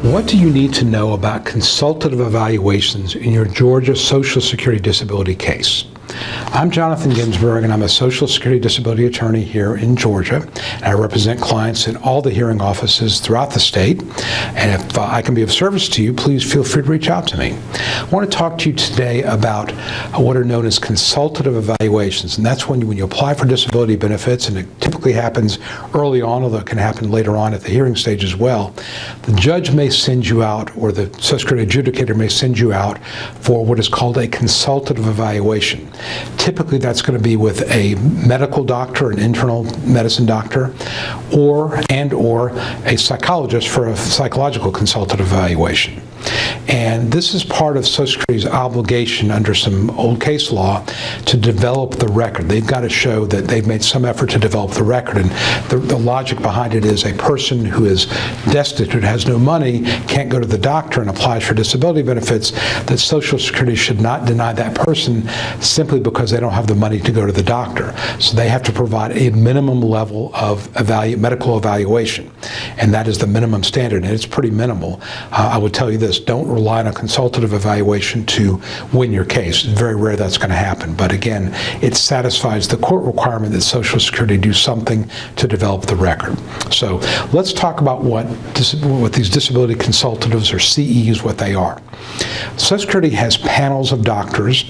What do you need to know about consultative evaluations in your Georgia Social Security disability case? I'm Jonathan Ginsberg, and I'm a Social Security disability attorney here in Georgia. And I represent clients in all the hearing offices throughout the state. And if I can be of service to you, please feel free to reach out to me. I want to talk to you today about what are known as consultative evaluations. And that's when you apply for disability benefits, and it typically happens early on, although it can happen later on at the hearing stage as well. The judge may send you out, or the Social Security adjudicator may send you out for what is called a consultative evaluation. Typically, that's going to be with a medical doctor, an internal medicine doctor, or a psychologist for a psychological consultative evaluation. And this is part of Social Security's obligation under some old case law to develop the record. They've got to show that they've made some effort to develop the record. And the logic behind it is a person who is destitute, has no money, can't go to the doctor and applies for disability benefits, that Social Security should not deny that person simply because they don't have the money to go to the doctor. So they have to provide a minimum level of medical evaluation. And that is the minimum standard, and it's pretty minimal. I would tell you this, don't rely on a consultative evaluation to win your case. It's very rare that's going to happen. But again, it satisfies the court requirement that Social Security do something to develop the record. So let's talk about what these disability consultatives, or CEs, what they are. Social Security has panels of doctors,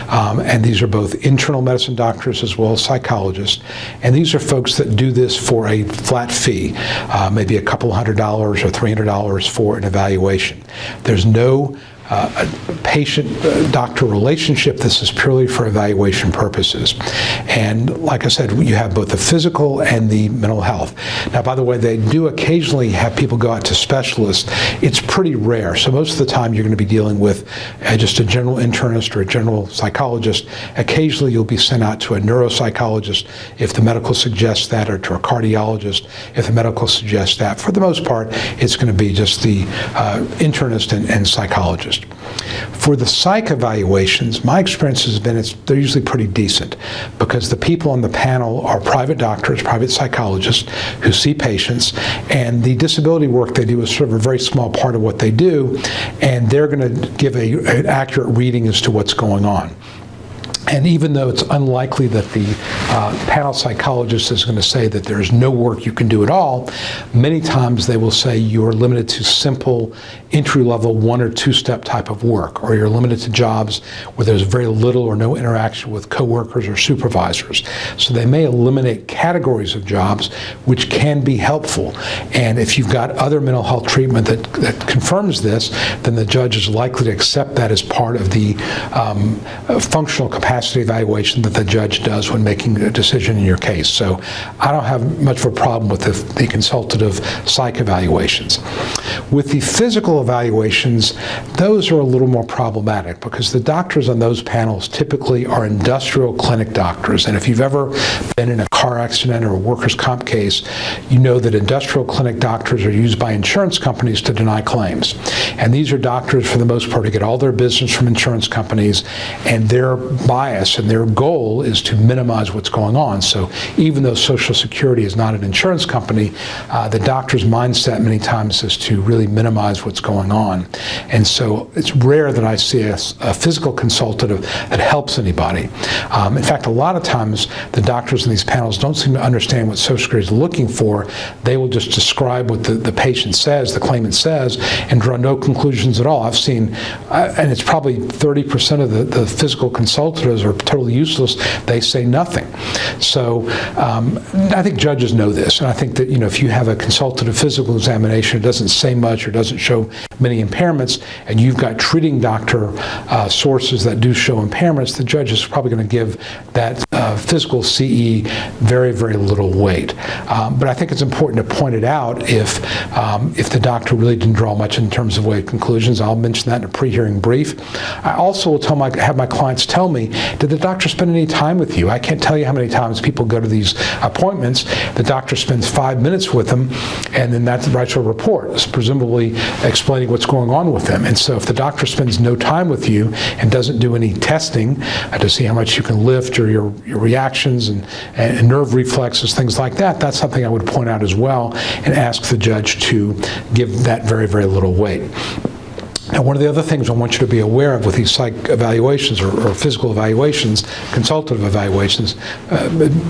and these are both internal medicine doctors as well as psychologists. And these are folks that do this for a flat fee, maybe a couple $100 or $300 for an evaluation. There's no patient-doctor relationship. This is purely for evaluation purposes. And like I said, you have both the physical and the mental health. Now, by the way, they do occasionally have people go out to specialists. It's pretty rare. So most of the time you're going to be dealing with just a general internist or a general psychologist. Occasionally you'll be sent out to a neuropsychologist if the medical suggests that, or to a cardiologist if the medical suggests that. For the most part, it's going to be just the internist and psychologist. For the psych evaluations, my experience has been they're usually pretty decent, because the people on the panel are private doctors, private psychologists who see patients, and the disability work they do is sort of a very small part of what they do, and they're going to give an accurate reading as to what's going on. And even though it's unlikely that the panel psychologist is going to say that there's no work you can do at all, many times they will say you're limited to simple entry-level 1- or 2-step type of work, or you're limited to jobs where there's very little or no interaction with coworkers or supervisors. So they may eliminate categories of jobs, which can be helpful. And if you've got other mental health treatment that confirms this, then the judge is likely to accept that as part of the functional capacity evaluation that the judge does when making a decision in your case. So I don't have much of a problem with the consultative psych evaluations. With the physical evaluations, those are a little more problematic, because the doctors on those panels typically are industrial clinic doctors. And if you've ever been in a car accident or a workers' comp case, you know that industrial clinic doctors are used by insurance companies to deny claims. And these are doctors, for the most part, to get all their business from insurance companies, and their bias and their goal is to minimize what's going on. So even though Social Security is not an insurance company, the doctor's mindset many times is to really minimize what's going on. And so it's rare that I see a physical consultative that helps anybody. In fact, a lot of times the doctors in these panels don't seem to understand what Social Security is looking for. They will just describe what the patient says, the claimant says, and draw no conclusions at all. I've seen, and it's probably 30% of the physical consultatives are totally useless. They say nothing. So I think judges know this, and I think that, if you have a consultative physical examination, it doesn't say much or doesn't show many impairments, and you've got treating doctor sources that do show impairments, the judge is probably going to give that physical CE very, very little weight. But I think it's important to point it out if the doctor really didn't draw much in terms of weight conclusions. I'll mention that in a pre-hearing brief. I also will have my clients tell me, did the doctor spend any time with you? I can't tell you how many times people go to these appointments, the doctor spends 5 minutes with them, and then that writes a report, presumably explaining what's going on with them. And so if the doctor spends no time with you and doesn't do any testing to see how much you can lift or your reactions and nerve reflexes, things like that, that's something I would point out as well and ask the judge to give that very, very little weight. Now, one of the other things I want you to be aware of with these psych evaluations or physical evaluations, consultative evaluations,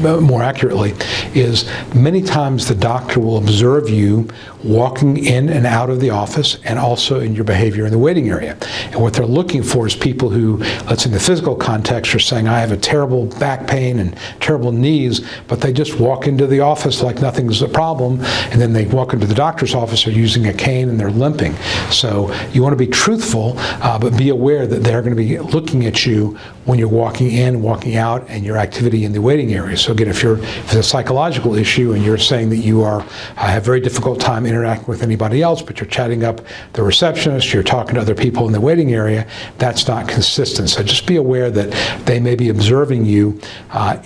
more accurately, is many times the doctor will observe you walking in and out of the office and also in your behavior in the waiting area. And what they're looking for is people who, let's say in the physical context, are saying, I have a terrible back pain and terrible knees, but they just walk into the office like nothing's a problem, and then they walk into the doctor's office, they're using a cane and they're limping. So you want to be truthful, but be aware that they're going to be looking at you when you're walking in, walking out, and your activity in the waiting area. So again, if it's a psychological issue and you're saying that you have very difficult time interacting with anybody else, but you're chatting up the receptionist, you're talking to other people in the waiting area, that's not consistent. So just be aware that they may be observing you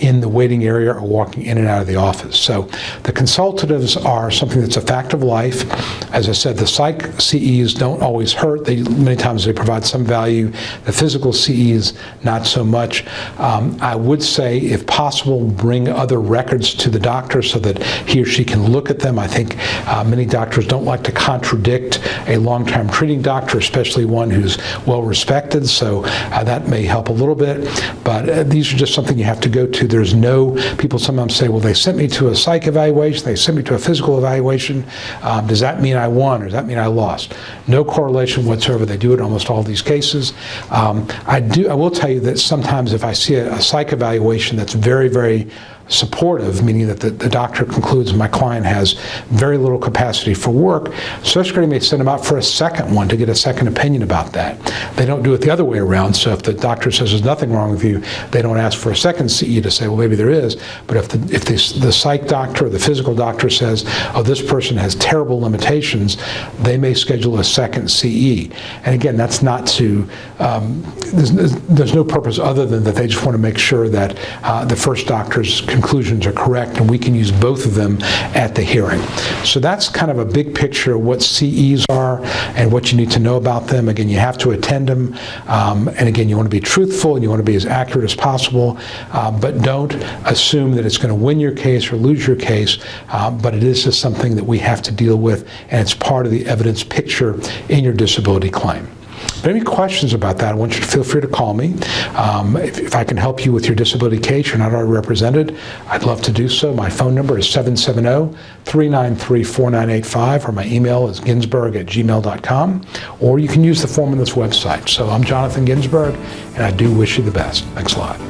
in the waiting area or walking in and out of the office. So the consultatives are something that's a fact of life. As I said, the psych CEs don't always hurt. Many times they provide some value. The physical CEs, not so much. I would say, if possible, bring other records to the doctor so that he or she can look at them. I think many doctors don't like to contradict a long-term treating doctor, especially one who's well respected, so that may help a little bit. But these are just something you have to go to. There's no, people sometimes say, well, they sent me to a psych evaluation, they sent me to a physical evaluation. Does that mean I won or does that mean I lost? No correlation whatsoever. They do it in almost all these cases. I will tell you that sometimes if I see a psych evaluation that's very, very supportive, meaning that the doctor concludes my client has very little capacity for work, Social Security may send them out for a second one to get a second opinion about that. They don't do it the other way around. So if the doctor says there's nothing wrong with you, they don't ask for a second CE to say, well, maybe there is. But if the psych doctor or the physical doctor says, oh, this person has terrible limitations, they may schedule a second CE. And again, that's not to, there's no purpose other than that they just want to make sure that the first doctor's conclusions are correct, and we can use both of them at the hearing. So that's kind of a big picture of what CEs are and what you need to know about them. Again, you have to attend them, and again, you want to be truthful and you want to be as accurate as possible, but don't assume that it's going to win your case or lose your case, but it is just something that we have to deal with, and it's part of the evidence picture in your disability claim. If you have any questions about that, I want you to feel free to call me. If I can help you with your disability case, you're not already represented, I'd love to do so. My phone number is 770-393-4985, or my email is ginsburg@gmail.com, or you can use the form on this website. So I'm Jonathan Ginsburg, and I do wish you the best. Thanks a lot.